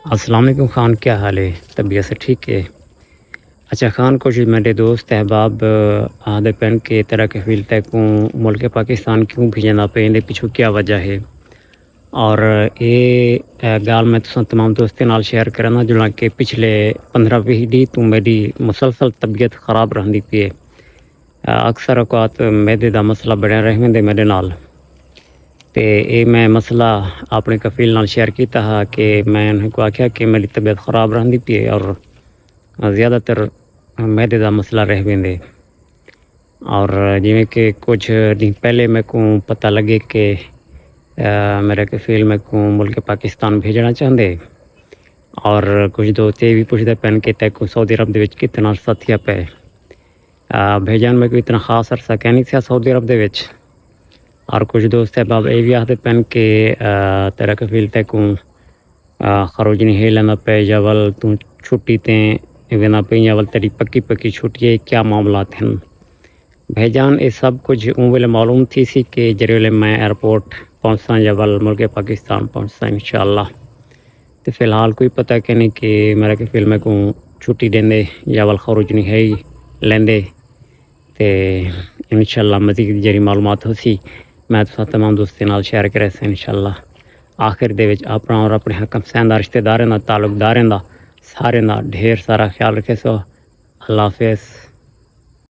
السلام علیکم خان، کیا حال ہے؟ طبیعت سے ٹھیک ہے؟ اچھا خان، کچھ میرے دوست احباب آدھے پین کے طرح کے فیل تک ملک پاکستان کیوں بھیجنا پہ پیچھو کیا وجہ ہے، اور یہ گال میں تمام دوستوں نال شیئر کرنا جو کہ پچھلے 15-20 دن تو میری مسلسل طبیعت خراب رہی پی ہے۔ اکثر اوقات میدے دا مسئلہ بڑھیا رہنے میرے نال، تے یہ میں مسئلہ اپنے کفیل نال شیئر کیتا ہے کہ میں انہیں کو آخیا کہ میری طبیعت خراب رہی پی ہے اور زیادہ تر میدے دا مسئلہ رہ ویندے، اور جویں کہ کچھ دن پہلے میں کو پتہ لگے کہ میرے کفیل میں کو ملک پاکستان بھیجنا چاہتے، اور کچھ دوست یہ بھی پوچھتے پہن کہ تیکو سعودی عرب دے وچ کتنا عرصہ تھیا پہ بھیجن میں کوئی اتنا خاص عرصہ کہہ نہیں تھیا سعودی عرب دے وچ، اور کچھ دوست احباب یہ بھی آخر پہن کہ تیرا کفیل تیکو خروج نہیں ہے لینا پہ جاول تو چھٹی تیں وینا پہ جاول تیری پکی چھٹی ہے، کیا معاملات ہیں بھیجان؟ یہ سب کچھ اون ویلے معلوم تھی سی کہ جڑے ویلے میں ایئرپورٹ پہنچساں جاول ملک پاکستان پہنچساں انشاءاللہ، تو فی الحال کوئی پتہ کہ نہیں کہ میرا کفیل میں کو چھٹی دیندے جاول خروج نہیں ہے لیندے، تے انشاءاللہ مزید جڑی معلومات ہو سی میں تو تمام دوستوں نال شیئر کرے سے انشاءاللہ۔ آخر دے وچ اپنا اور اپنے حکم سیندہ رشتہ داریں دا تعلق داریں دا سارے دا ڈھیر سارا خیال رکھے سو۔ اللہ حافظ۔